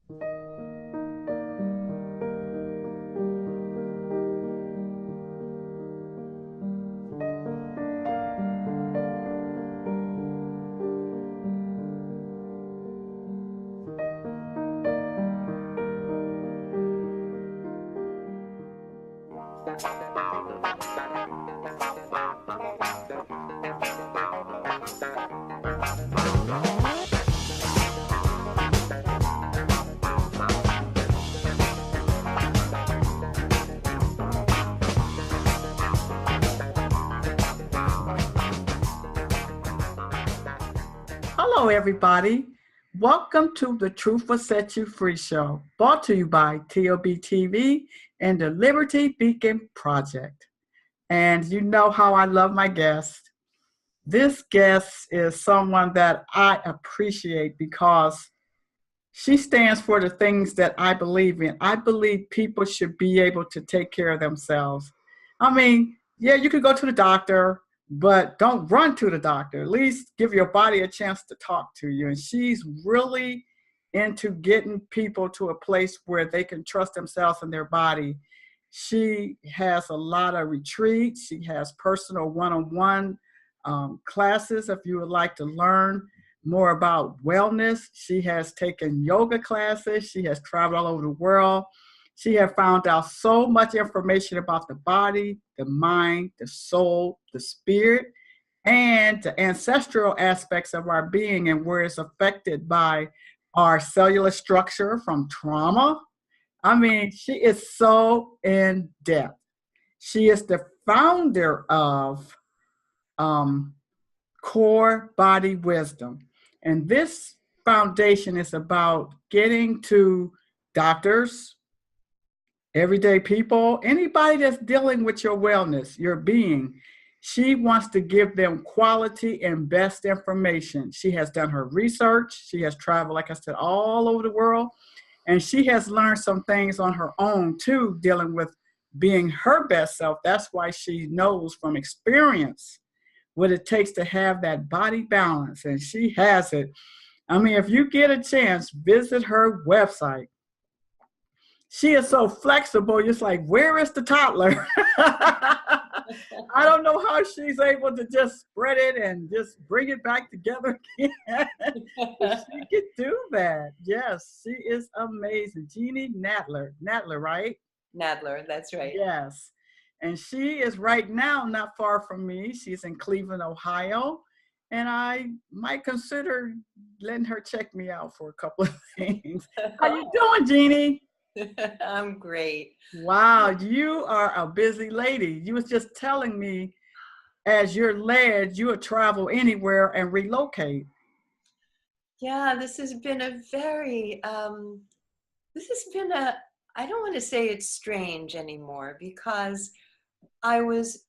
Hello, everybody. Welcome to the Truth Will Set You Free show, brought to you by TLBTV and the Liberty Beacon Project. And you know how I love my guest. This guest is someone that I appreciate because she stands for the things that I believe in. I believe people should be able to take care of themselves. I mean, yeah, you could go to the doctor, but don't run to the doctor. At least give your body a chance to talk to you. And she's really into getting people to a place where they can trust themselves and their body. She has a lot of retreats. She has personal one-on-one classes if you would like to learn more about wellness. She has taken yoga classes. She has traveled all over the world. She has found out so much information about the body, the mind, the soul, the spirit, and the ancestral aspects of our being and where it's affected by our cellular structure from trauma. I mean, she is so in depth. She is the founder of Core Body Wisdom. And this foundation is about getting to doctors, everyday people, anybody that's dealing with your wellness, your being. She wants to give them quality and best information. She has done her research. She has traveled, like I said, all over the world. And she has learned some things on her own too, dealing with being her best self. That's why she knows from experience what it takes to have that body balance. And she has it. I mean, if you get a chance, visit her website. She is so flexible. It's like, where is the toddler? I don't know how she's able to just spread it and just bring it back together again. She can do that. Yes, she is amazing. Ginny Nadler. Nadler, right? Nadler, that's right. Yes. And she is right now not far from me. She's in Cleveland, Ohio. And I might consider letting her check me out for a couple of things. How you doing, Ginny? I'm great. Wow, you are a busy lady. You was just telling me as you're led, you would travel anywhere and relocate. Yeah, this has been a very, I don't want to say it's strange anymore because I was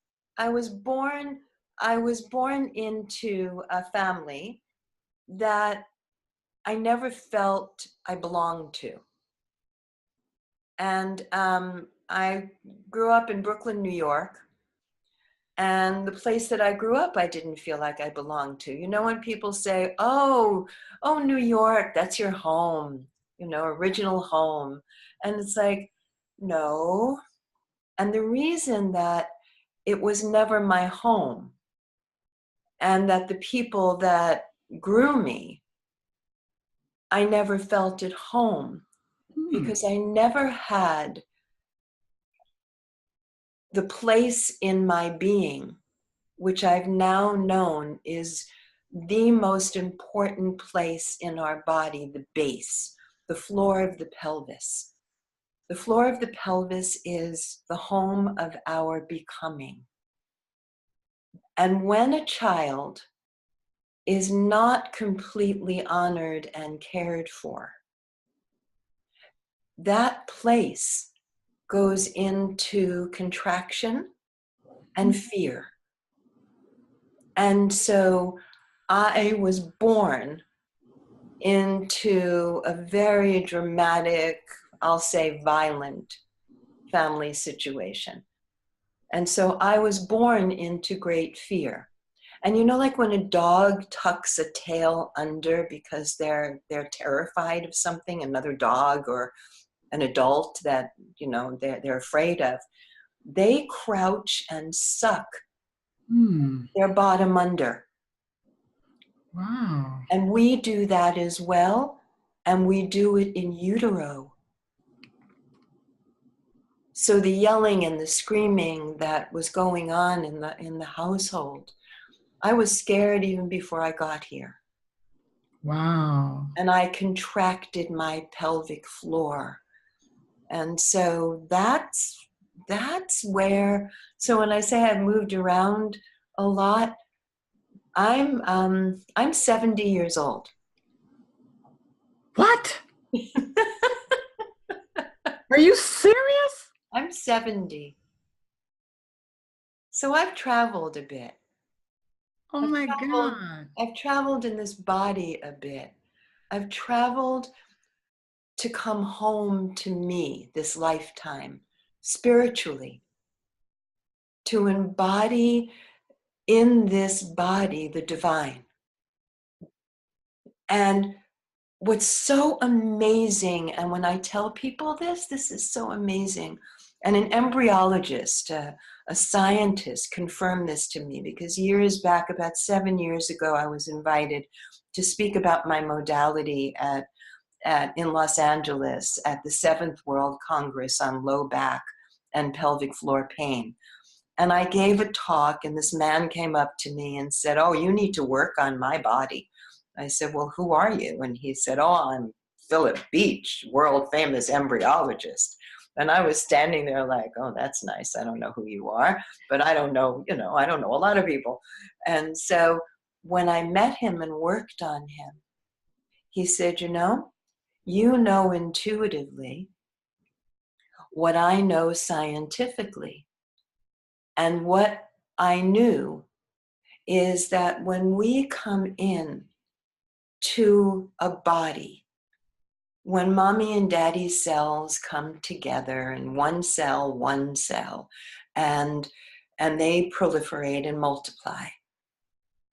born into a family that I never felt I belonged to. And I grew up in Brooklyn, New York. And the place that I grew up, I didn't feel like I belonged to. You know, when people say, oh, New York, that's your home, you know, original home. And it's like, no. And the reason that it was never my home and that the people that grew me, I never felt at home because I never had the place in my being, which I've now known is the most important place in our body, the base, the floor of the pelvis. The floor of the pelvis is the home of our becoming. And when a child is not completely honored and cared for, that place goes into contraction and fear. And so I was born into a very dramatic, I'll say violent family situation. And so I was born into great fear. And you know, like when a dog tucks a tail under because they're terrified of something, another dog or an adult that, you know, they're afraid of, they crouch and suck Hmm. their bottom under. Wow. And we do that as well, and we do it in utero. So the yelling and the screaming that was going on in the household, I was scared even before I got here. Wow. And I contracted my pelvic floor. And so that's where, so when I say I've moved around a lot, I'm 70 years old. What? Are you serious? I'm 70. So I've traveled a bit. Oh I've my traveled, God. I've traveled in this body a bit. I've traveled to come home to me this lifetime, spiritually, to embody in this body the divine. And what's so amazing, and when I tell people this is so amazing, and an embryologist, a scientist confirmed this to me, because years back, about 7 years ago, I was invited to speak about my modality in Los Angeles at the 7th World Congress on low back and pelvic floor pain. And I gave a talk, and this man came up to me and said, "Oh, you need to work on my body." I said, "Well, who are you?" And he said, "Oh, I'm Philip Beach, world famous embryologist." And I was standing there like, "Oh, that's nice. I don't know who you are, but I don't know, I don't know a lot of people." And so when I met him and worked on him, he said, "You know intuitively what I know scientifically. And what I knew is that when we come in to a body, when mommy and daddy cells come together in one cell, and they proliferate and multiply,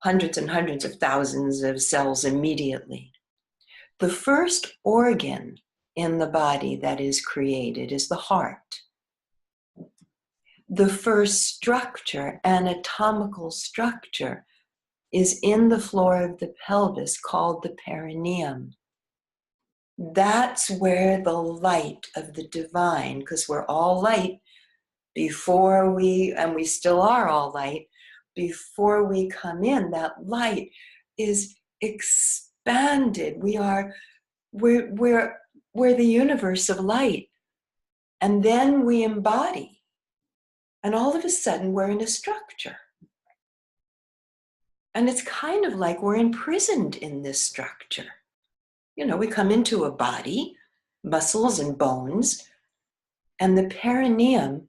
hundreds and hundreds of thousands of cells immediately. The first organ in the body that is created is the heart. The first structure, anatomical structure, is in the floor of the pelvis called the perineum. That's where the light of the divine, because we're all light before and we still are all light, before we come in, that light is expanded. We're the universe of light. And then we embody. And all of a sudden, we're in a structure. And it's kind of like we're imprisoned in this structure. We come into a body, muscles and bones, and the perineum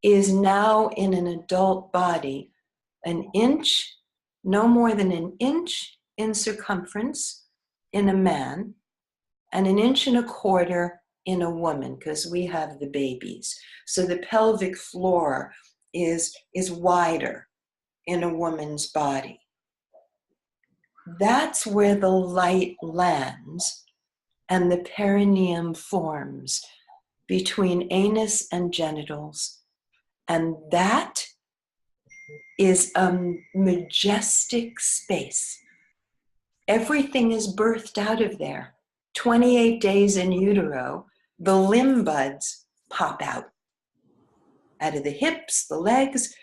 is now in an adult body, an inch, no more than an inch in circumference in a man, and an inch and a quarter in a woman, because we have the babies. So the pelvic floor is wider in a woman's body. That's where the light lands and the perineum forms between anus and genitals. And that is a majestic space. Everything is birthed out of there. 28 days in utero, the limb buds pop out of the hips, the legs,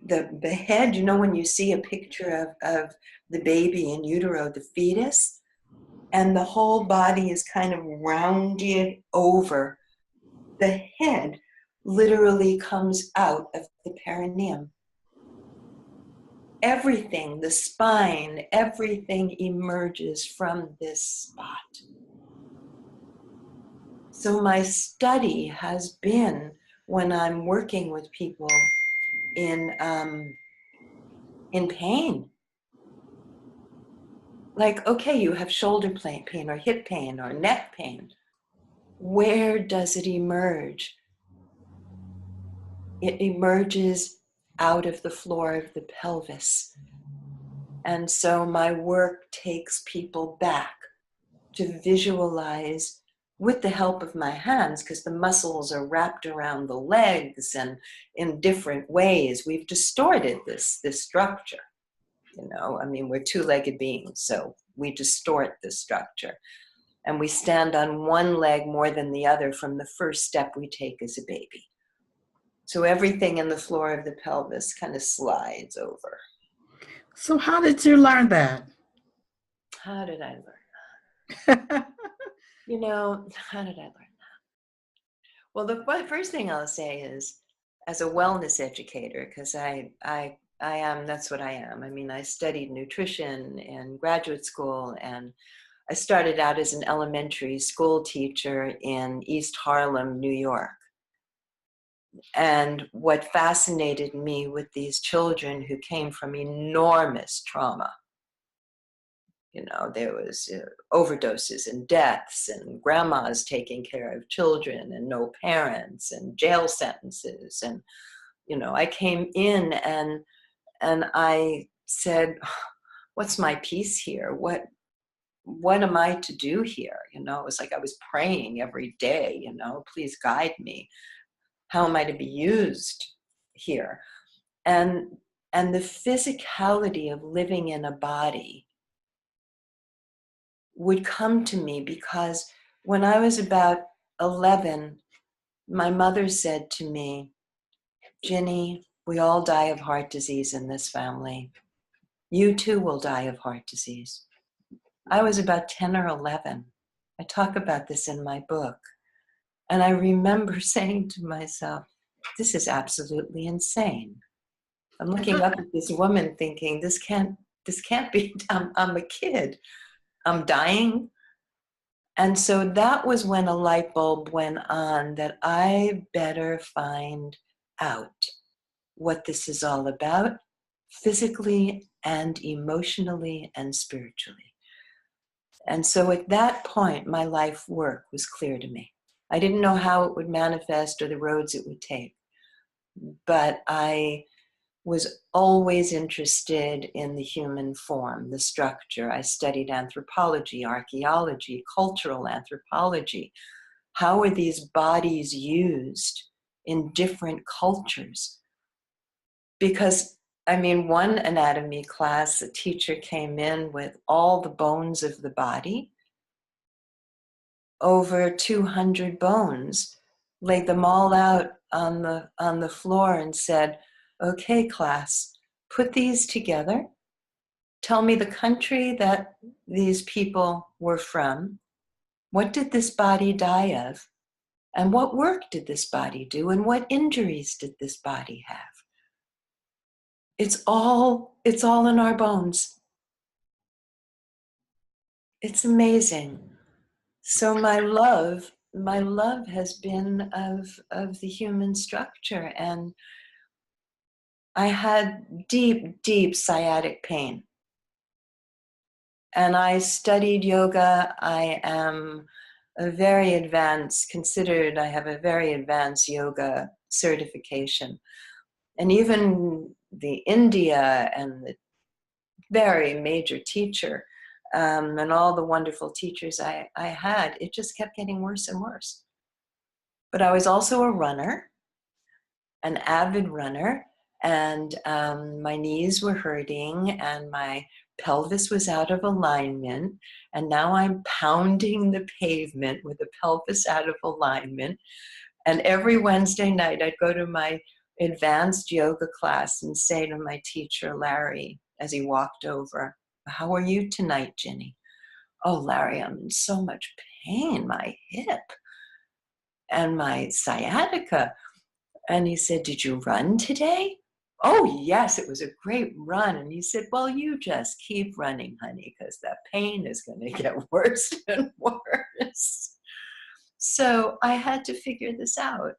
the head. When you see a picture of the baby in utero, the fetus, and the whole body is kind of rounded over. The head literally comes out of the perineum. Everything, the spine, everything emerges from this spot. So my study has been, when I'm working with people in pain, like, okay, you have shoulder pain or hip pain or neck pain. Where does it emerge? It emerges out of the floor of the pelvis. And so my work takes people back to visualize with the help of my hands, because the muscles are wrapped around the legs and in different ways. We've distorted this structure. You know, I mean, we're two-legged beings, so we distort this structure. And we stand on one leg more than the other from the first step we take as a baby. So everything in the floor of the pelvis kind of slides over. So how did you learn that? How did I learn? You know, how did I learn that? Well, the first thing I'll say is, as a wellness educator, because I am, that's what I am. I mean, I studied nutrition in graduate school, and I started out as an elementary school teacher in East Harlem, New York. And what fascinated me with these children who came from enormous trauma, you know, there was overdoses and deaths and grandmas taking care of children and no parents and jail sentences. And, you know, I came in and I said, what's my piece here? What am I to do here? You know, it was like I was praying every day, you know, please guide me. How am I to be used here? And the physicality of living in a body would come to me, because when I was about 11, my mother said to me, Ginny, we all die of heart disease in this family. You too will die of heart disease. I was about 10 or 11. I talk about this in my book. And I remember saying to myself, this is absolutely insane. I'm looking up at this woman thinking, this can't be, I'm a kid. I'm dying. And so that was when a light bulb went on that I better find out what this is all about, physically and emotionally and spiritually. And so at that point, my life work was clear to me. I didn't know how it would manifest or the roads it would take, but I was always interested in the human form, the structure. I studied anthropology, archaeology, cultural anthropology. How are these bodies used in different cultures? Because, I mean, one anatomy class, a teacher came in with all the bones of the body, over 200 bones, laid them all out on the floor and said, okay, class, put these together. Tell me the country that these people were from. What did this body die of? And what work did this body do? And what injuries did this body have? It's all in our bones. It's amazing. So my love has been of the human structure. And I had deep, deep sciatic pain. And I studied yoga. I am I have a very advanced yoga certification. And even the India and the very major teacher and all the wonderful teachers I had, it just kept getting worse and worse. But I was also a runner, an avid runner, and my knees were hurting and my pelvis was out of alignment, and now I'm pounding the pavement with the pelvis out of alignment. And every Wednesday night I'd go to my advanced yoga class and say to my teacher, Larry, as he walked over, how are you tonight, Ginny? Oh, Larry, I'm in so much pain, my hip and my sciatica. And he said, did you run today? Oh, yes, it was a great run. And he said, well, you just keep running, honey, because that pain is going to get worse and worse. So I had to figure this out.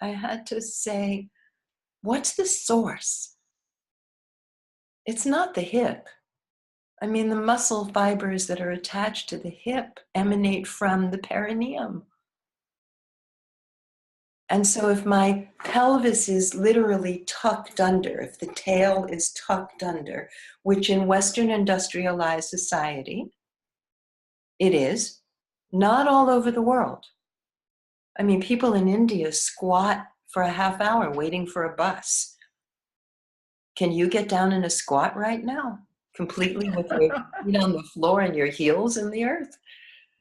I had to say, what's the source? It's not the hip. I mean, the muscle fibers that are attached to the hip emanate from the perineum. And so if my pelvis is literally tucked under, if the tail is tucked under, which in Western industrialized society, it is, not all over the world. I mean, people in India squat for a half hour waiting for a bus. Can you get down in a squat right now? Completely with your feet on the floor and your heels in the earth?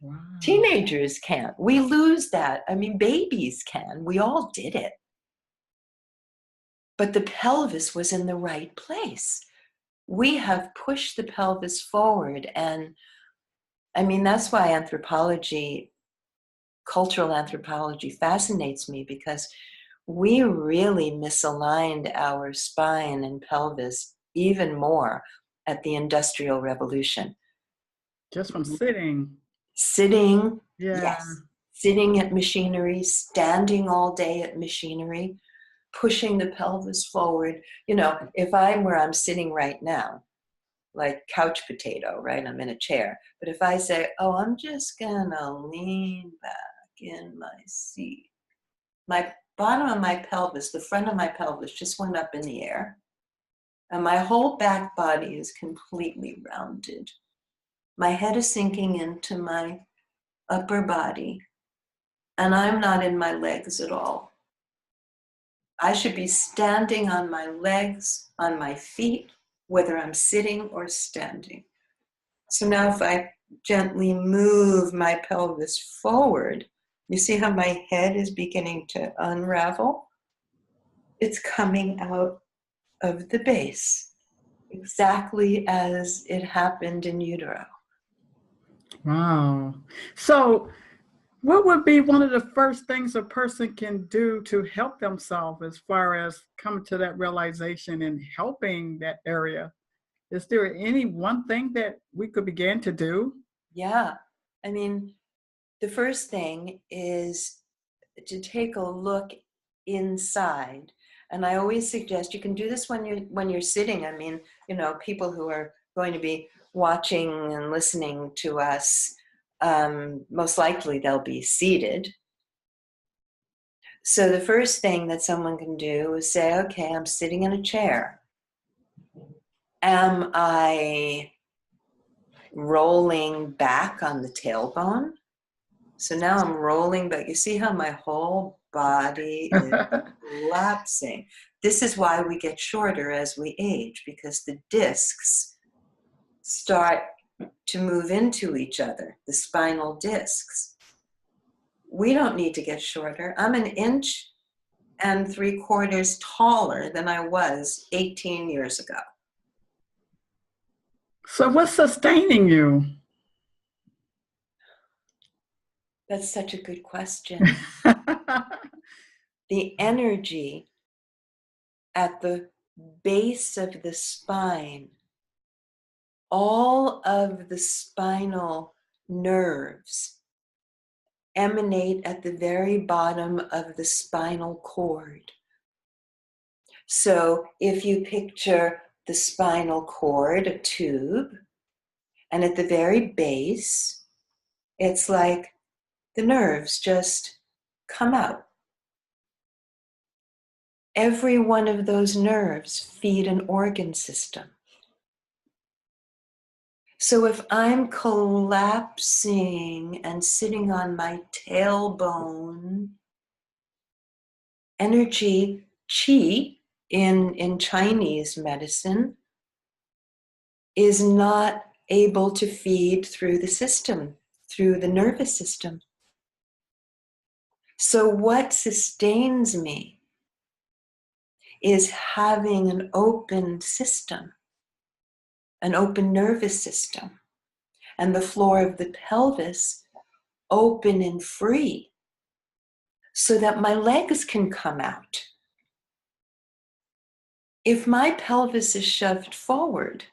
Wow. Teenagers can't. We lose that. I mean, babies can. We all did it. But the pelvis was in the right place. We have pushed the pelvis forward. And I mean, that's why anthropology, cultural anthropology fascinates me, because we really misaligned our spine and pelvis even more at the Industrial Revolution. Just from sitting. Sitting, Yeah. yes, sitting at machinery, standing all day at machinery, pushing the pelvis forward. You know, if I'm where I'm sitting right now, like couch potato, right? I'm in a chair. But if I say, oh, I'm just gonna lean back in my seat, my bottom of my pelvis, the front of my pelvis just went up in the air. And my whole back body is completely rounded. My head is sinking into my upper body, and I'm not in my legs at all. I should be standing on my legs, on my feet, whether I'm sitting or standing. So now if I gently move my pelvis forward, you see how my head is beginning to unravel? It's coming out of the base, exactly as it happened in utero. Wow. So, what would be one of the first things a person can do to help themselves as far as coming to that realization and helping that area? Is there any one thing that we could begin to do? Yeah. I mean, the first thing is to take a look inside. And I always suggest you can do this when you're sitting. I mean, you know, people who are going to be watching and listening to us, most likely they'll be seated. So the first thing that someone can do is say, okay, I'm sitting in a chair. Am I rolling back on the tailbone? So now I'm rolling back. You see how my whole body is collapsing. This is why we get shorter as we age, because the discs start to move into each other, the spinal discs. We don't need to get shorter. I'm 1.75 inches taller than I was 18 years ago. So, what's sustaining you? That's such a good question. The energy at the base of the spine, all of the spinal nerves emanate at the very bottom of the spinal cord. So if you picture the spinal cord, a tube, and at the very base, it's like the nerves just come out. Every one of those nerves feed an organ system. So if I'm collapsing and sitting on my tailbone, energy, qi, in Chinese medicine, is not able to feed through the system, through the nervous system. So what sustains me is having an open system, an open nervous system, and the floor of the pelvis open and free so that my legs can come out. If my pelvis is shoved forward,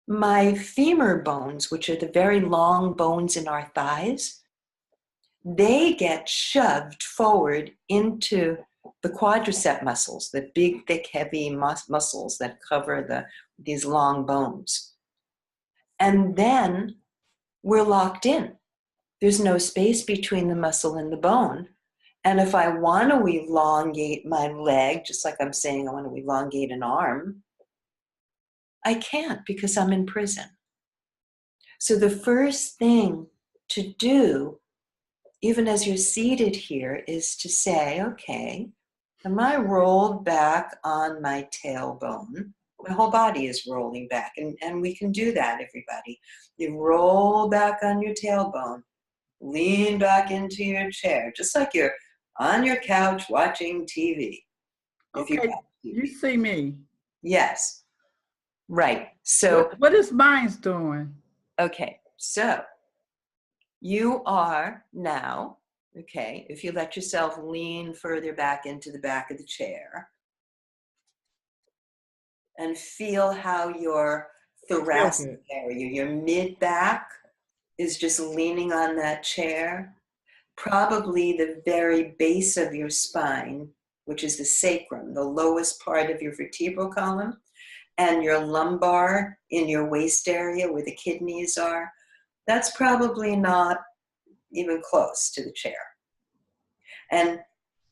my femur bones, which are the very long bones in our thighs, they get shoved forward into the quadricep muscles, the big, thick, heavy muscles that cover these long bones. And then we're locked in. There's no space between the muscle and the bone. And if I want to elongate my leg, just like I'm saying I want to elongate an arm, I can't because I'm in prison. So the first thing to do, even as you're seated here, is to say, okay, am I rolled back on my tailbone? My whole body is rolling back, and we can do that, everybody. You roll back on your tailbone, lean back into your chair, just like you're on your couch watching TV. Okay, you see me. Yes, right. So what is mine doing? Okay, so you are now, okay, if you let yourself lean further back into the back of the chair and feel how your thoracic area, your mid-back is just leaning on that chair, probably the very base of your spine, which is the sacrum, the lowest part of your vertebral column, and your lumbar in your waist area where the kidneys are, that's probably not even close to the chair. And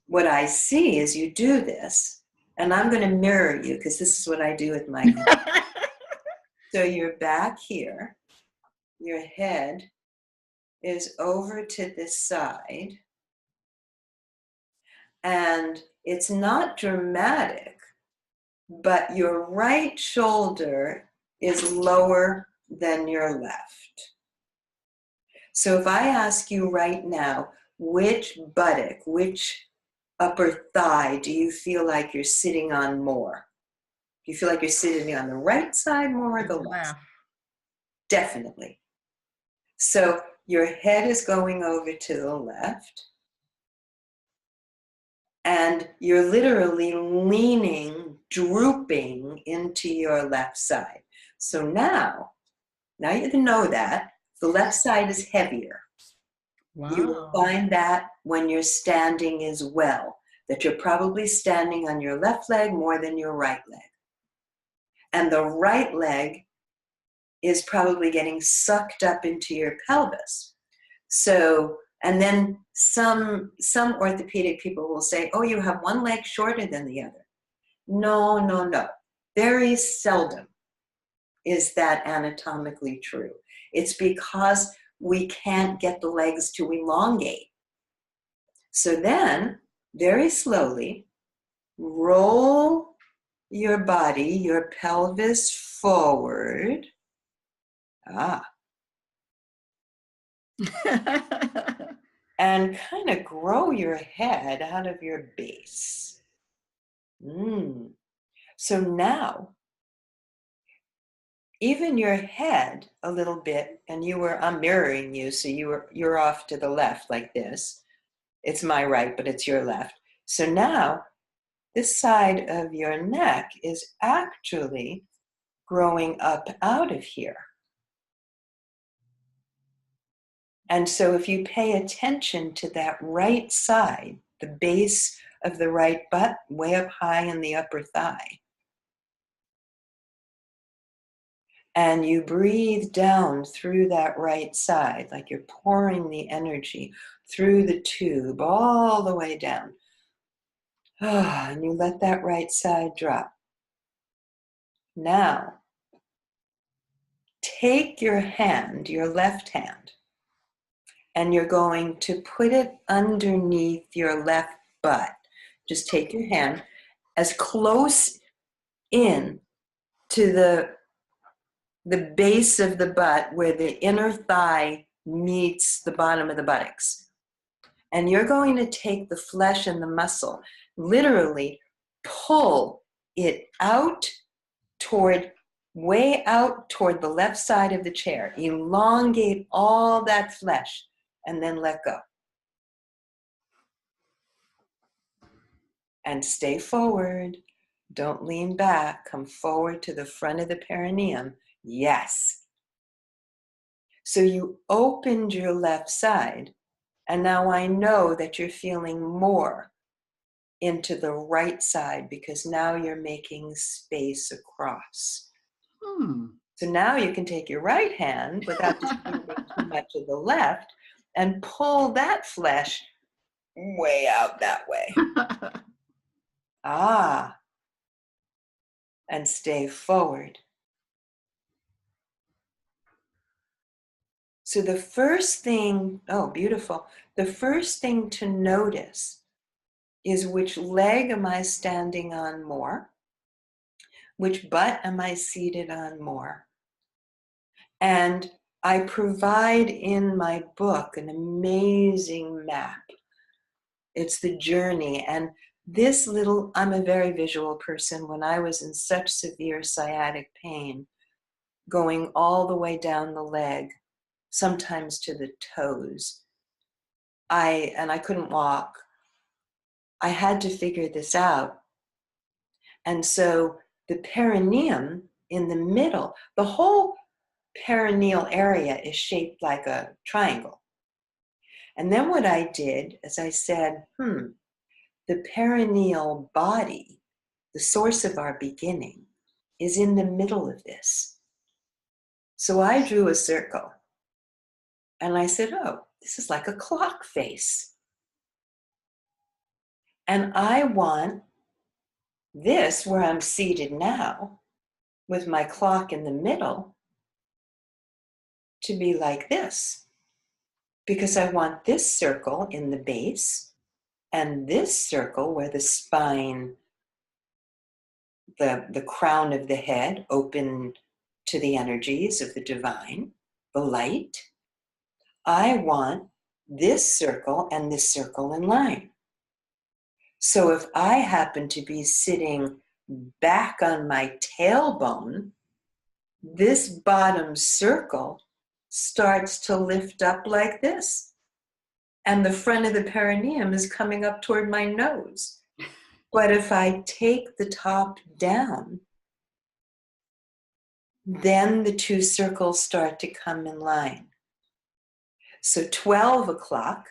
what I see is you do this, and I'm going to mirror you because this is what I do with my clients. So you're back here, your head is over to this side, and it's not dramatic, but your right shoulder is lower than your left. So if I ask you right now, which buttock, which upper thigh do you feel like you're sitting on more? Do you feel like you're sitting on the right side more or the left? Definitely. So your head is going over to the left, and you're literally leaning, drooping into your left side. So now you know that the left side is heavier. Wow. You will find that when you're standing as well, that you're probably standing on your left leg more than your right leg. And the right leg is probably getting sucked up into your pelvis. So, and then some orthopedic people will say, oh, you have one leg shorter than the other. No, no, no. Very seldom is that anatomically true. It's because we can't get the legs to elongate. So then, very slowly, roll your body, your pelvis forward. And kind of grow your head out of your base. So now, even your head a little bit, and I'm mirroring you, so you're off to the left like this. It's my right, but it's your left. So now, this side of your neck is actually growing up out of here. And so if you pay attention to that right side, the base of the right butt, way up high in the upper thigh, and you breathe down through that right side, like you're pouring the energy through the tube all the way down. And you let that right side drop. Now, take your hand, your left hand, and you're going to put it underneath your left butt. Just take your hand as close in to the base of the butt where the inner thigh meets the bottom of the buttocks. And you're going to take the flesh and the muscle, literally pull it way out toward the left side of the chair. Elongate all that flesh and then let go. And stay forward. Don't lean back. Come forward to the front of the perineum. Yes. So you opened your left side, and now I know that you're feeling more into the right side because now you're making space across. So now you can take your right hand without disturbing too much of the left and pull that flesh way out that way. Ah, and stay forward. So the first thing, oh, beautiful. The first thing to notice is which leg am I standing on more? Which butt am I seated on more? And I provide in my book an amazing map. It's the journey. And this little, I'm a very visual person. When I was in such severe sciatic pain, going all the way down the leg, sometimes to the toes, I couldn't walk. I had to figure this out. And so the perineum in the middle, the whole perineal area is shaped like a triangle. And then what I did is I said, the perineal body, the source of our beginning, is in the middle of this. So I drew a circle and I said, oh, this is like a clock face. And I want this, where I'm seated now, with my clock in the middle, to be like this. Because I want this circle in the base and this circle where the spine, the crown of the head, open to the energies of the divine, the light. I want this circle and this circle in line. So if I happen to be sitting back on my tailbone, this bottom circle starts to lift up like this. And the front of the perineum is coming up toward my nose. But if I take the top down, then the two circles start to come in line. So 12 o'clock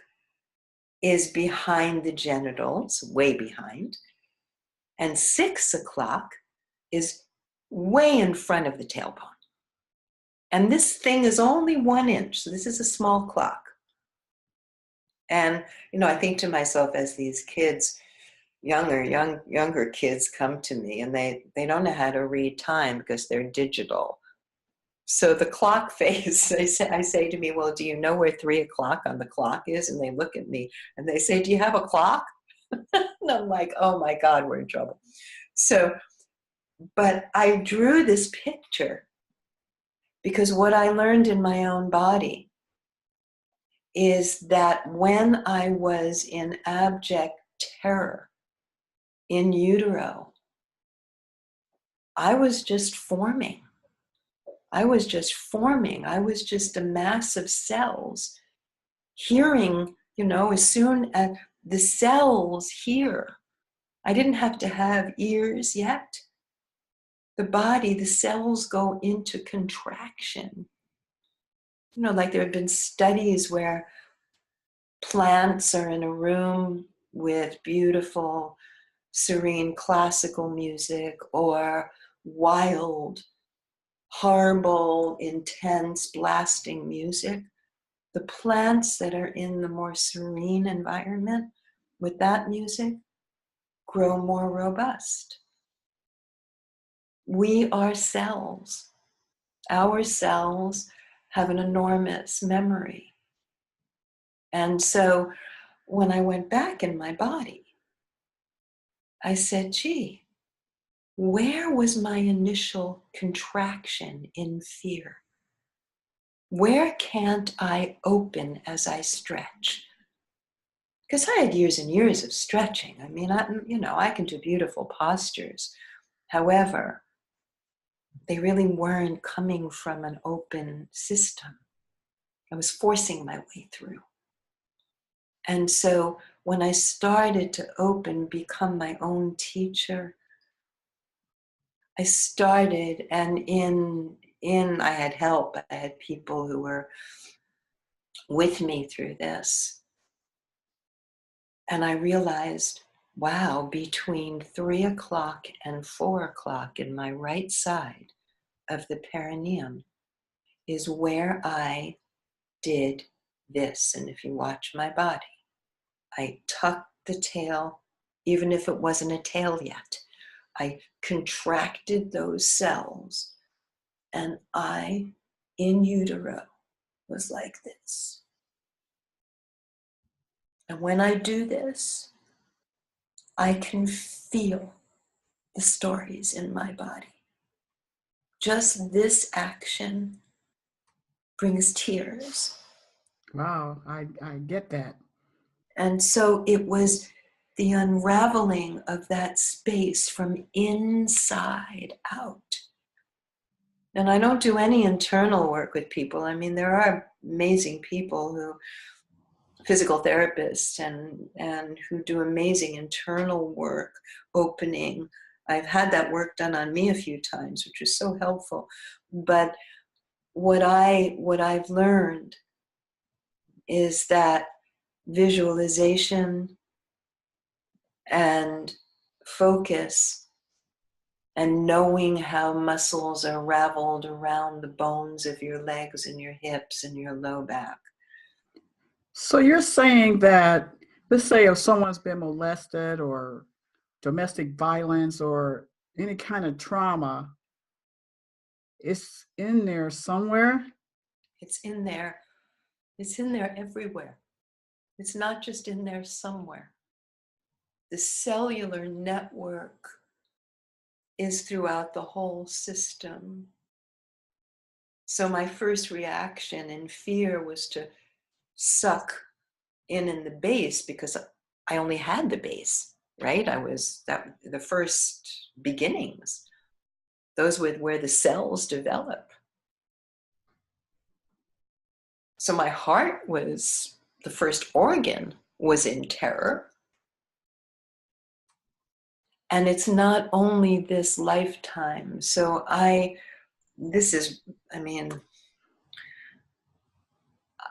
is behind the genitals, way behind. And 6 o'clock is way in front of the tailbone. And this thing is only 1 inch. So this is a small clock. And, I think to myself, as these kids, younger kids come to me and they don't know how to read time because they're digital. So the clock face, I say to me, well, do you know where 3 o'clock on the clock is? And they look at me and they say, do you have a clock? And I'm like, oh my God, we're in trouble. So, but I drew this picture because what I learned in my own body is that when I was in abject terror in utero, I was just forming. I was just a mass of cells hearing, as soon as the cells hear. I didn't have to have ears yet. The body, the cells go into contraction. Like there have been studies where plants are in a room with beautiful, serene classical music or wild, horrible, intense, blasting music. The plants that are in the more serene environment with that music grow more robust. We are cells. Our cells have an enormous memory. And so when I went back in my body, I said, gee, where was my initial contraction in fear? Where can't I open as I stretch? Because I had years and years of stretching. I mean, I can do beautiful postures. However, they really weren't coming from an open system. I was forcing my way through. And so when I started to open, become my own teacher, I started, and I had help. I had people who were with me through this. And I realized, wow, between 3 o'clock and 4 o'clock in my right side of the perineum is where I did this. And if you watch my body, I tucked the tail, even if it wasn't a tail yet. I contracted those cells, and I, in utero, was like this. And when I do this, I can feel the stories in my body. Just this action brings tears. Wow, I get that. And so it was the unraveling of that space from inside out. And I don't do any internal work with people. I mean, there are amazing people who, physical therapists and who do amazing internal work, opening. I've had that work done on me a few times, which was so helpful. But what I've learned is that visualization and focus and knowing how muscles are raveled around the bones of your legs and your hips and your low back. So you're saying that, let's say if someone's been molested or domestic violence or any kind of trauma, it's in there somewhere? It's in there. It's in there everywhere. It's not just in there somewhere. The cellular network is throughout the whole system. So my first reaction in fear was to suck in the base, because I only had the base, right? I was that the first beginnings. Those were where the cells develop. So my heart was, the first organ was in terror. And it's not only this lifetime. So I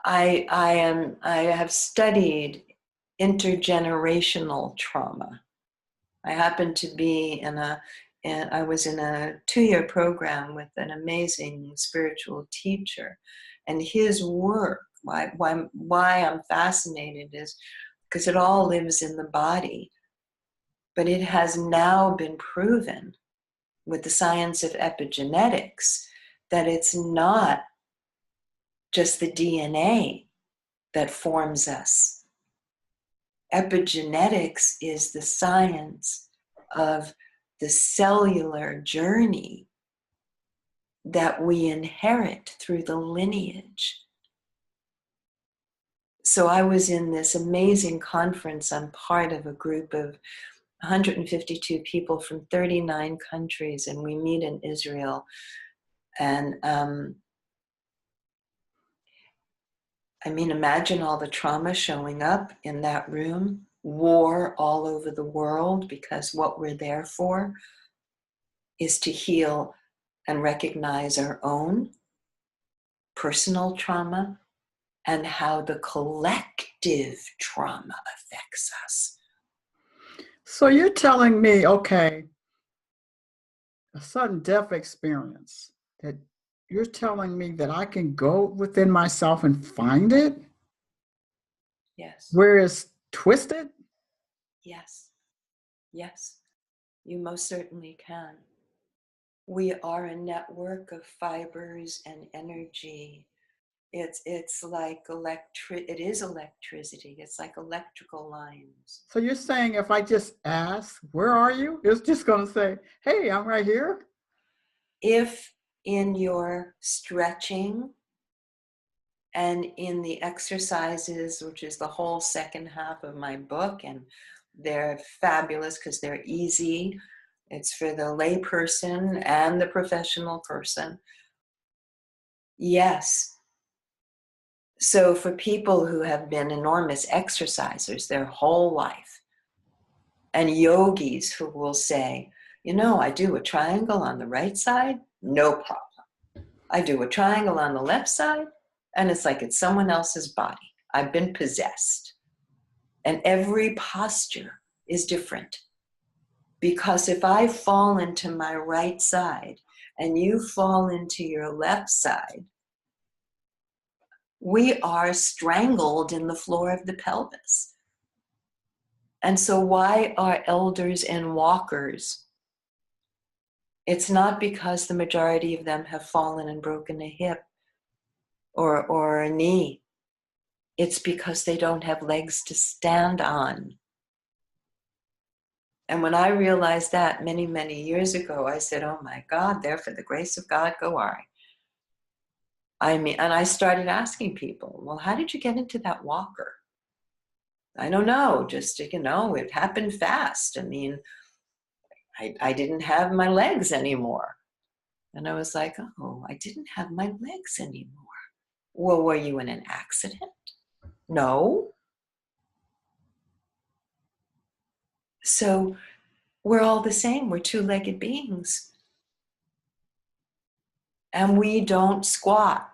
have studied intergenerational trauma. I happened to be I was in a 2-year program with an amazing spiritual teacher, and his work, why I'm fascinated is because it all lives in the body, but it has now been proven with the science of epigenetics that it's not just the DNA that forms us. Epigenetics is the science of the cellular journey that we inherit through the lineage. So I was in this amazing conference. I'm part of a group of 152 people from 39 countries, and we meet in Israel. And imagine all the trauma showing up in that room, war all over the world, because what we're there for is to heal and recognize our own personal trauma and how the collective trauma affects us. So you're telling me, okay, a sudden death experience, that you're telling me that I can go within myself and find it? Yes. Where it's twisted? Yes. Yes. You most certainly can. We are a network of fibers and energy. It's like it is electricity. It's like electrical lines. So you're saying if I just ask, where are you? It's just going to say, hey, I'm right here. If in your stretching and in the exercises, which is the whole second half of my book, and they're fabulous because they're easy. It's for the lay person and the professional person. Yes. So for people who have been enormous exercisers their whole life, and yogis who will say, I do a triangle on the right side, no problem. I do a triangle on the left side, and it's like it's someone else's body. I've been possessed. And every posture is different. Because if I fall into my right side and you fall into your left side, we are strangled in the floor of the pelvis. And so why are elders and walkers? It's not because the majority of them have fallen and broken a hip or a knee. It's because they don't have legs to stand on. And when I realized that many, many years ago, I said, oh my God, there for the grace of God go I. I mean, and I started asking people, well, how did you get into that walker? I don't know, just, you know, it happened fast. I mean, I didn't have my legs anymore. And I was like, oh, I didn't have my legs anymore. Well, were you in an accident? No. So we're all the same. We're two-legged beings. And we don't squat.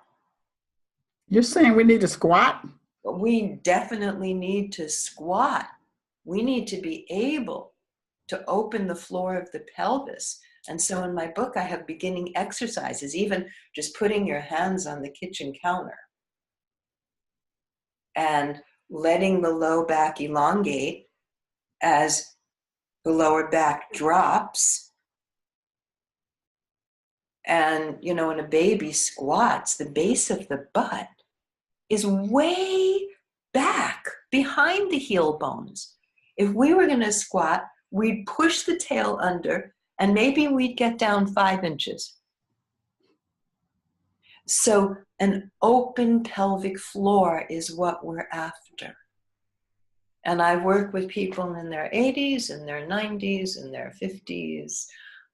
You're saying we need to squat? But we definitely need to squat. We need to be able to open the floor of the pelvis. And so in my book, I have beginning exercises, even just putting your hands on the kitchen counter and letting the low back elongate as the lower back drops. And, you know, when a baby squats, the base of the butt is way back behind the heel bones. If we were going to squat, we'd push the tail under and maybe we'd get down 5 inches. So an open pelvic floor is what we're after. And I work with people in their 80s and their 90s and their 50s.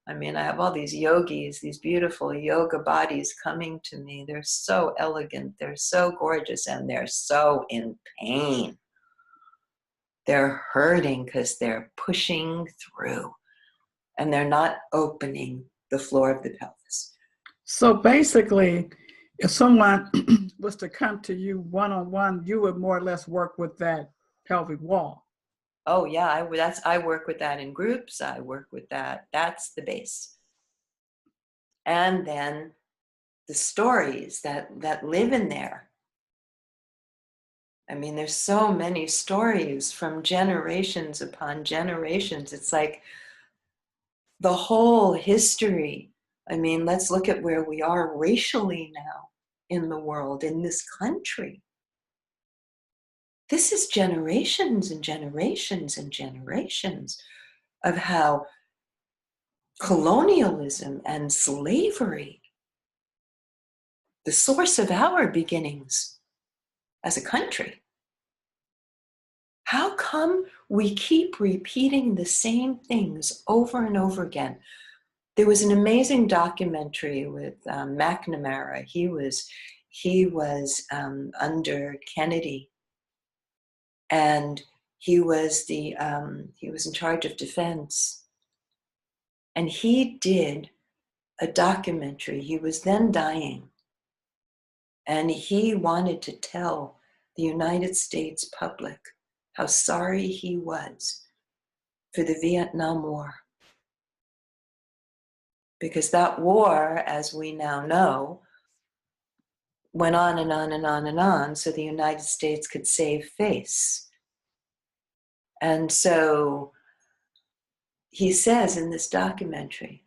I mean, I have all these yogis, these beautiful yoga bodies coming to me. They're so elegant, they're so gorgeous, and they're so in pain. They're hurting because they're pushing through and they're not opening the floor of the pelvis. So basically, if someone was to come to you one-on-one, you would more or less work with that pelvic wall. Oh yeah, I work with that in groups. I work with that. That's the base. And then the stories that live in there. I mean, there's so many stories from generations upon generations. It's like the whole history. I mean, let's look at where we are racially now in the world, in this country. This is generations and generations and generations of how colonialism and slavery, the source of our beginnings as a country. How come we keep repeating the same things over and over again? There was an amazing documentary with McNamara. He was under Kennedy, and he was in charge of defense. And he did a documentary. He was then dying. And he wanted to tell the United States public how sorry he was for the Vietnam War. Because that war, as we now know, went on and on and on and on so the United States could save face. And so he says in this documentary,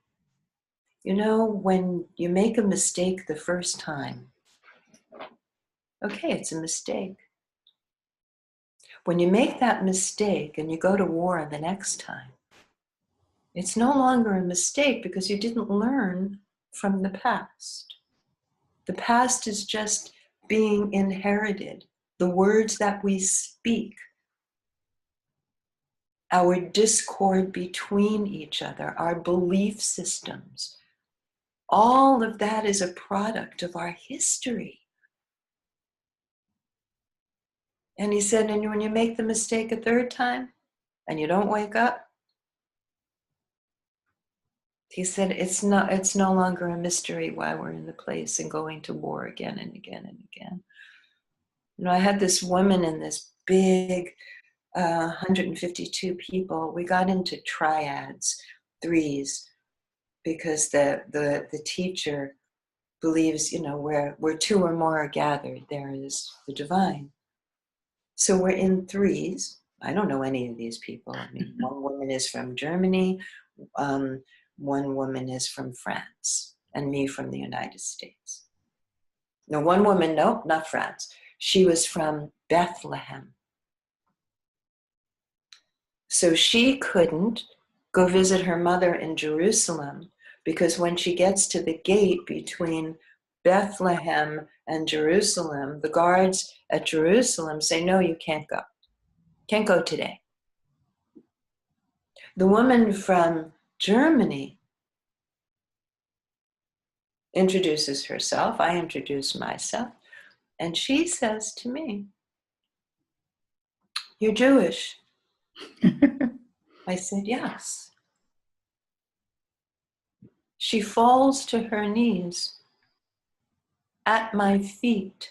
you know, when you make a mistake the first time, okay, it's a mistake. When you make that mistake and you go to war the next time, it's no longer a mistake because you didn't learn from the past. The past is just being inherited. The words that we speak, our discord between each other, our belief systems, all of that is a product of our history. And he said, and when you make the mistake a third time and you don't wake up, he said, it's no longer a mystery why we're in the place and going to war again and again and again. You know, I had this woman in this big 152 people. We got into triads, threes, because the teacher believes, you know, where two or more are gathered, there is the divine. So we're in threes, I don't know any of these people. I mean, one woman is from Germany, one woman is from France, and me from the United States. No, one woman, no, not France. She was from Bethlehem. So she couldn't go visit her mother in Jerusalem because when she gets to the gate between Bethlehem and Jerusalem, the guards at Jerusalem say, no, you can't go. Can't go today. The woman from Germany introduces herself. I introduce myself. And she says to me, you're Jewish. I said, yes. She falls to her knees at my feet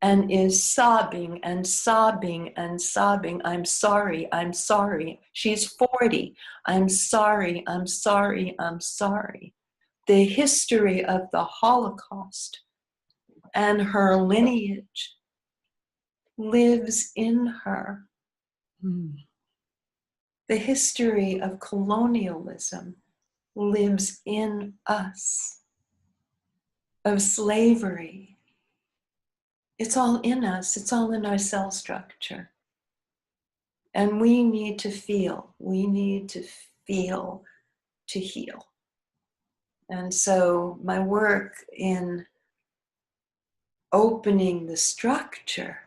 and is sobbing and sobbing and sobbing. I'm sorry, I'm sorry. She's 40. I'm sorry, I'm sorry, I'm sorry. The history of the Holocaust and her lineage lives in her. The history of colonialism lives in us, of slavery. It's all in us. It's all in our cell structure. And we need to feel. We need to feel to heal. And so my work in opening the structure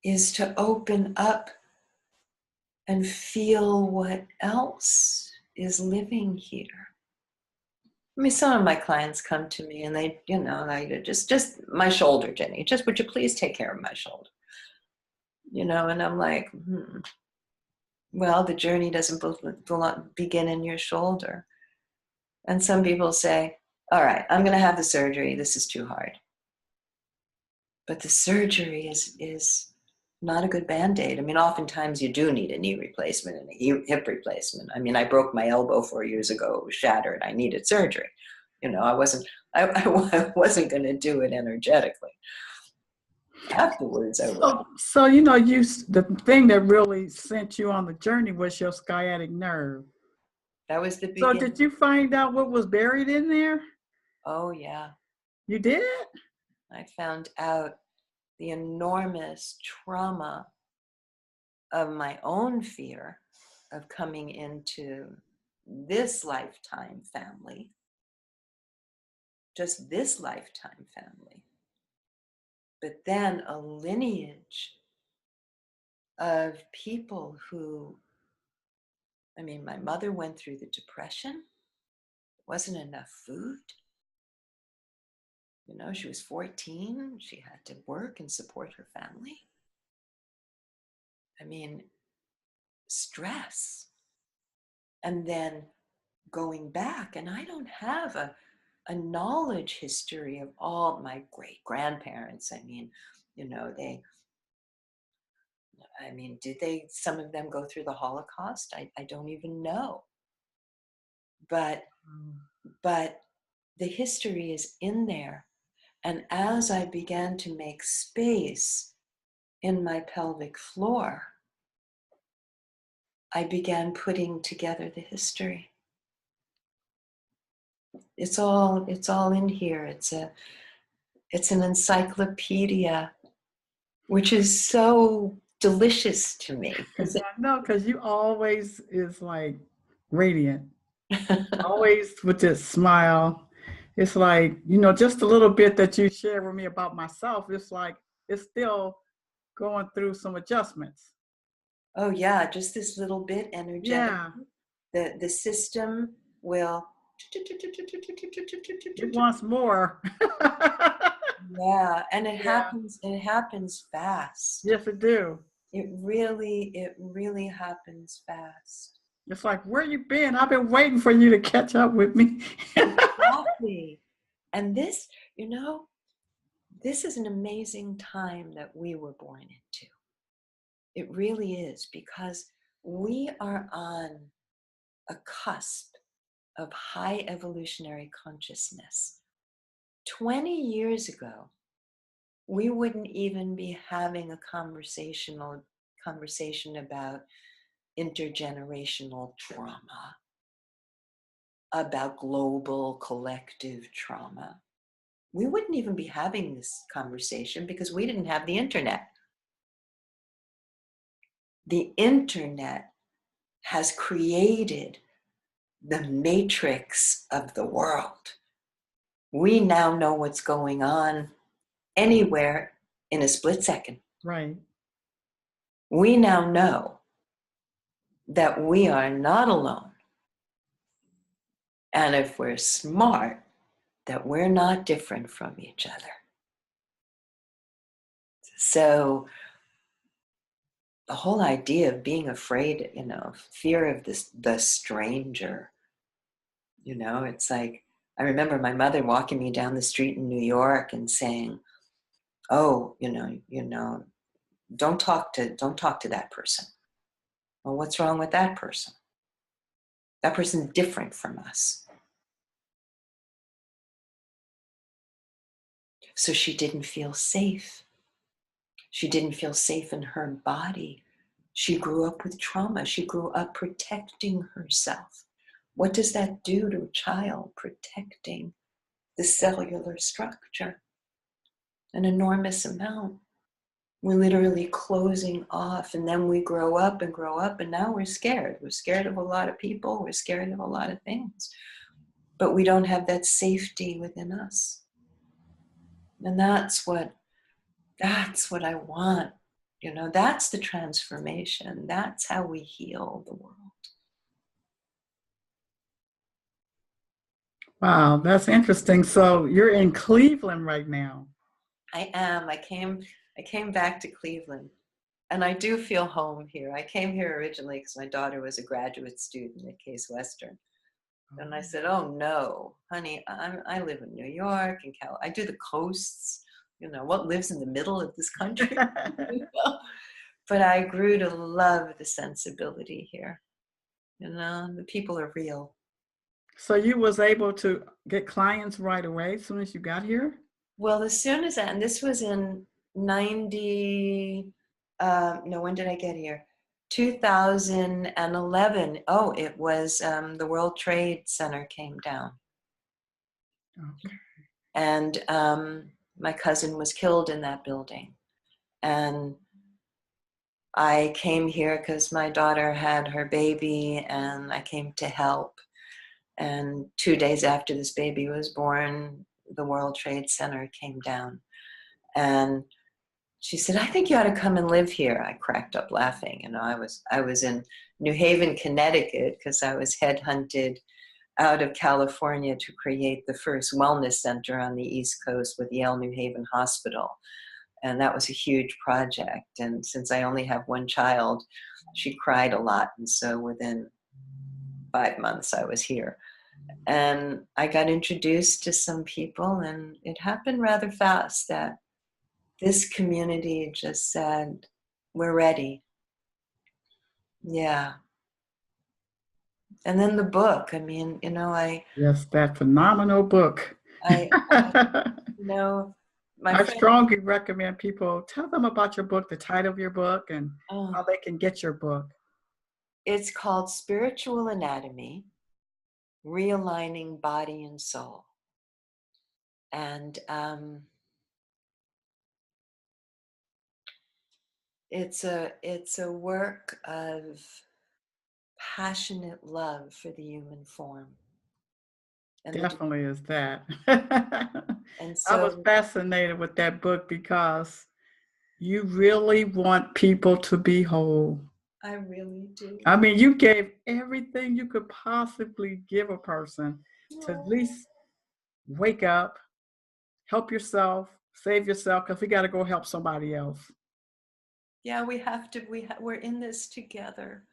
is to open up and feel what else is living here. I mean, some of my clients come to me and they, they just my shoulder, Jenny, just would you please take care of my shoulder? And I'm like, well, the journey doesn't begin in your shoulder. And some people say, all right, I'm going to have the surgery. This is too hard. But the surgery is not a good Band-Aid. I mean, oftentimes you do need a knee replacement and a hip replacement. I mean, I broke my elbow 4 years ago. It was shattered. I needed surgery. I wasn't going to do it energetically. Afterwards, I will. So the thing that really sent you on the journey was your sciatic nerve. That was the beginning. So did you find out what was buried in there? Oh, yeah. You did? I found out the enormous trauma of my own fear of coming into this lifetime family, just this lifetime family, but then a lineage of people who, I mean, my mother went through the Depression. There wasn't enough food. She was 14. She had to work and support her family. I mean, stress. And then going back, and I don't have a knowledge history of all my great-grandparents. I mean, did some of them go through the Holocaust? I don't even know. But the history is in there. And as I began to make space in my pelvic floor, I began putting together the history. It's all in here. It's an encyclopedia, which is so delicious to me. Because you always is like radiant, always with this smile. It's like, just a little bit that you share with me about myself. It's like, it's still going through some adjustments. Oh yeah, just this little bit energetic. Yeah. The system will. It wants more. Yeah, and it happens fast. Yes, it do. It really happens fast. It's like, where you been? I've been waiting for you to catch up with me. Exactly. And this, this is an amazing time that we were born into. It really is, because we are on a cusp of high evolutionary consciousness. 20 years ago, we wouldn't even be having a conversation conversation about intergenerational trauma, about global collective trauma, we wouldn't even be having this conversation because we didn't have the internet. The internet has created the matrix of the world. We now know what's going on anywhere in a split second. Right. We now know that we are not alone. And if we're smart, that we're not different from each other. So the whole idea of being afraid, fear of the stranger, it's like, I remember my mother walking me down the street in New York and saying, oh, don't talk to that person. Well, what's wrong with that person? That person's different from us. So she didn't feel safe. She didn't feel safe in her body. She grew up with trauma. She grew up protecting herself. What does that do to a child? Protecting the cellular structure. An enormous amount. We're literally closing off, and then we grow up, and now we're scared. We're scared of a lot of people. We're scared of a lot of things. But we don't have that safety within us. And that's what I want. That's the transformation. That's how we heal the world. Wow, that's interesting. So you're in Cleveland right now. I am. I came back to Cleveland, and I do feel home here. I came here originally because my daughter was a graduate student at Case Western. And I said, oh no, honey, I live in New York and I do the coasts, what lives in the middle of this country? But I grew to love the sensibility here. The people are real. So you was able to get clients right away as soon as you got here? Well, as soon as that, and this was in 90, when did I get here? 2011. Oh, it was the World Trade Center came down. Okay. And my cousin was killed in that building. And I came here because my daughter had her baby, and I came to help. And 2 days after this baby was born, the World Trade Center came down. And she said, I think you ought to come and live here. I cracked up laughing. I was in New Haven, Connecticut, because I was headhunted out of California to create the first wellness center on the East Coast with Yale New Haven Hospital. And that was a huge project. And since I only have one child, she cried a lot. And so within 5 months, I was here. And I got introduced to some people, and it happened rather fast that this community just said, we're ready. Yeah. And then the book, Yes, that phenomenal book. I strongly recommend people tell them about your book, the title of your book, and how they can get your book. It's called Spiritual Anatomy, Realigning Body and Soul. And it's a work of passionate love for the human form. And definitely is that. And so I was fascinated with that book because you really want people to be whole. I really do. I mean, you gave everything you could possibly give a person to at least wake up, help yourself, save yourself, because we got to go help somebody else. Yeah, we have to. We're in this together.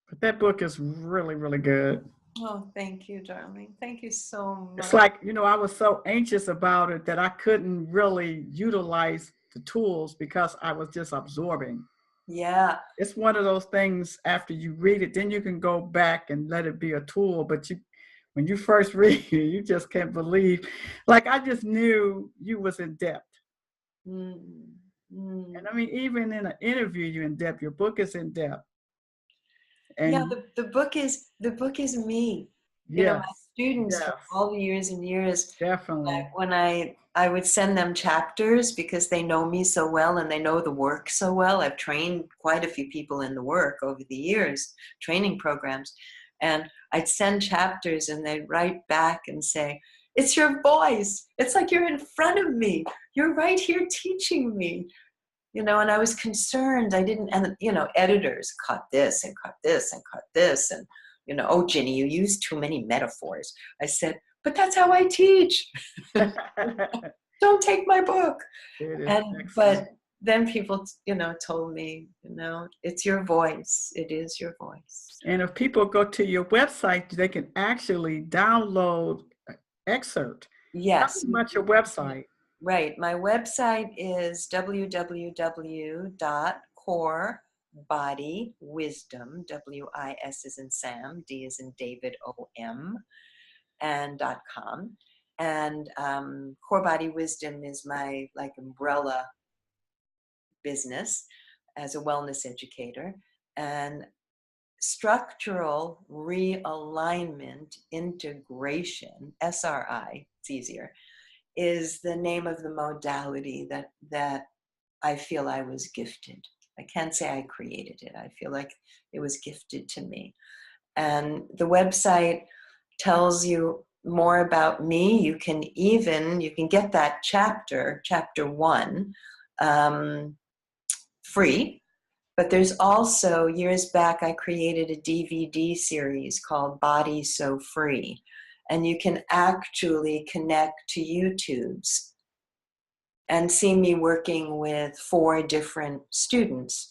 But that book is really, really good. Oh, thank you, darling. Thank you so much. It's like, I was so anxious about it that I couldn't really utilize the tools because I was just absorbing. Yeah. It's one of those things, after you read it, then you can go back and let it be a tool. But when you first read it, you just can't believe. Like, I just knew you was in depth. Mm. And I mean, even in an interview, you're in depth. Your book is in depth. Yeah, And the book is me. You know, my yes, students for yes, all the years and years, definitely. when I would send them chapters because they know me so well and they know the work so well. I've trained quite a few people in the work over the years, training programs. And I'd send chapters and they'd write back and say, "It's your voice. It's like you're in front of me. You're right here teaching me." You know, and I was concerned. I didn't, and you know, editors cut this and cut this and cut this, and you know, "Oh, Ginny, you use too many metaphors." I said, "But that's how I teach. Don't take my book." It is And excellent. but then people, you know, told me, you know, "It's your voice. It is your voice." And if people go to your website, they can actually download excerpt. Tell me Yes. about your website. Right. My website is www.corebody.wisdom, W-I-S is in Sam, D is in David, O-M, and .com. And Core Body Wisdom is my like umbrella business as a wellness educator. And structural realignment integration, SRI, it's easier, is the name of the modality that I feel I was gifted. I can't say I created it. I feel like it was gifted to me. And the website tells you more about me. You can get that chapter 1, free. But there's also, years back, I created a DVD series called Body So Free. And you can actually connect to YouTubes and see me working with 4 different students.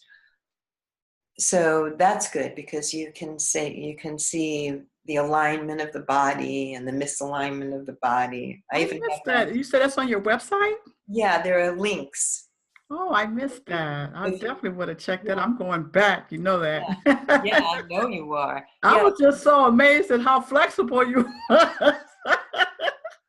So that's good because you can see the alignment of the body and the misalignment of the body. I I even have missed that. You said that's on your website? yeah, there are links. Oh, I missed that. I If you, definitely would have checked that. yeah, I'm going back. You know that. yeah, yeah, I know you are. I Yeah, was just so amazed at how flexible you was.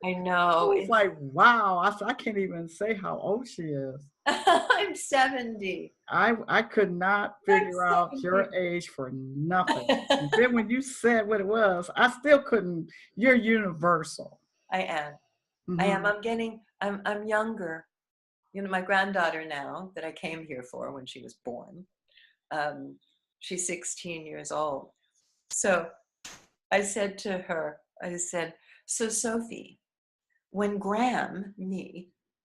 I I know. was like, wow. I said, I can't even say how old she is. I'm 70. I could not I'm figure out 70. your age for nothing. And then when you said what it was, I still couldn't. You're universal. I am. I am. Hmm. I'm younger. You know, my granddaughter now that I came here for when she was born, um, she's 16 years old. So I said to her, I said, "So Sophie, when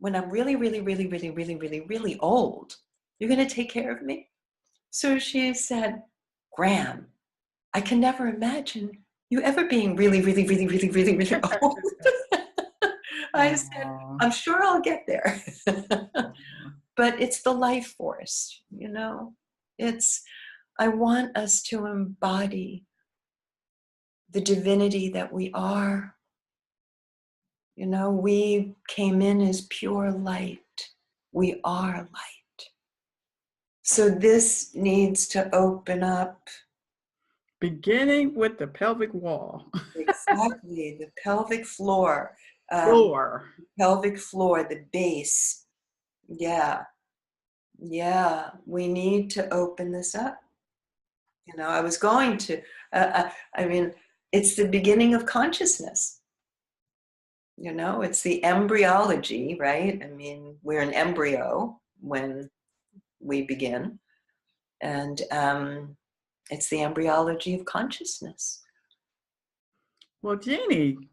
when I'm really, really, really, really, really, really, really old, you're going to take care of me?" So she said, "Graham, I can never imagine you ever being really, really, really, really, really, really old." I said, Oh, "I'm sure I'll get there." But it's the life force, you know? I want us to embody the divinity that we are. You know, we came in as pure light. We are light. So this needs to open up beginning with the pelvic wall. exactly the um, Floor. pelvic floor, the base. Yeah, yeah, we need to open this up. You know, I was going to, I mean, it's the beginning of consciousness. You know, it's the embryology, right? I mean, we're an embryo when we begin, and it's the embryology of consciousness. Well, Jeannie,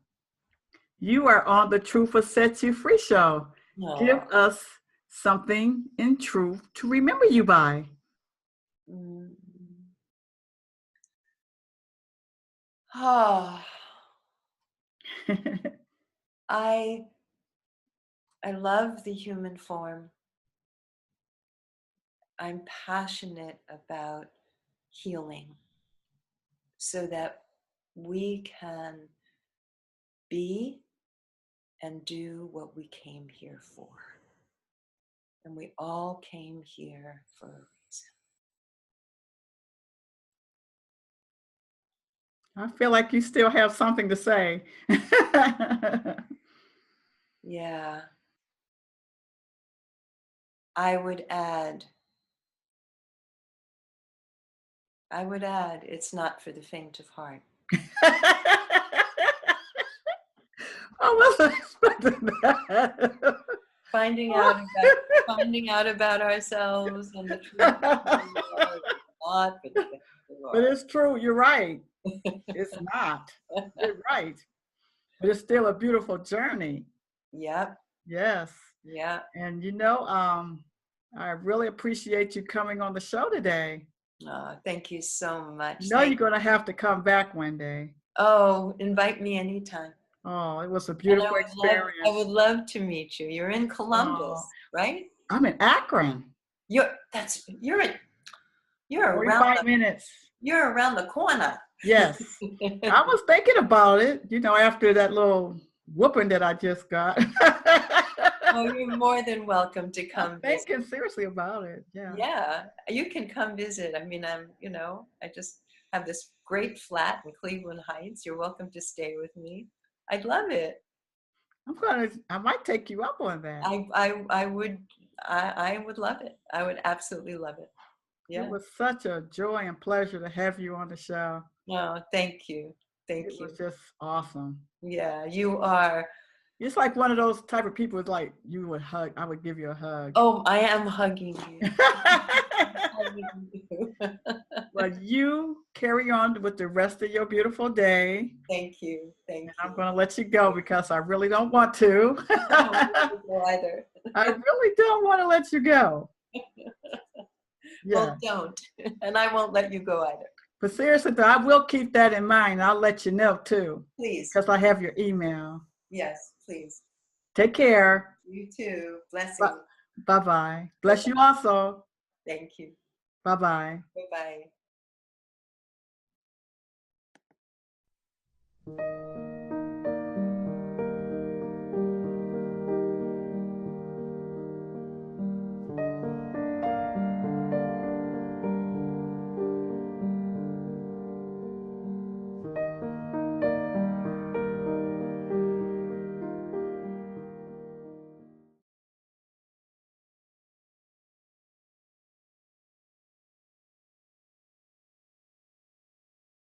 you are on the Truth Will Set You Free show. Give Oh. us something in truth to remember you by. Mm. Oh, I I love the human form. I'm passionate about healing so that we can be and do what we came here for. And we all came here for a reason. I feel like you still have something to say. Yeah. I would add, it's not for the faint of heart. I wasn't expecting that. Finding out about ourselves and the truth of who we are is not for the faint of But heart. it's true. You're right. It's not. You're right. But it's still a beautiful journey. Yep. Yes. Yeah. And I really appreciate you coming on the show today. Thank you so much. You know you're going to have to come back one day. Oh, invite me anytime. Oh, it was a And beautiful experience. I would love to meet you. You're in Columbus, right? I'm in Akron. You're 45 minutes. You're around the corner. Yes. I was thinking about it, after that little whooping that I just got. Oh, you're more than welcome to come I'm thinking seriously about it. Yeah. Yeah, you can come visit. I mean, I just have this great flat in Cleveland Heights. You're welcome to stay with me. I'd love it. I might take you up on that. I would love it. I would absolutely love it. Yeah. It was such a joy and pleasure to have you on the show. No, thank you. Thank you. It was just awesome. Yeah, you are. It's like one of those type of people, it's like you would hug, I would give you a hug. Oh, I am hugging you. Well, you carry on with the rest of your beautiful day. Thank you. Thank you. I'm going to let you go because I really don't want to. I don't go either. I really don't want to let you go. Yeah. Well, don't. And I won't let you go either. But seriously, though, I will keep that in mind. I'll let you know, too. Please. Because I have your email. Yes, please. Take care. You too. Blessings. Bye-bye. Bless you also. Thank you. Bye-bye. Bye-bye.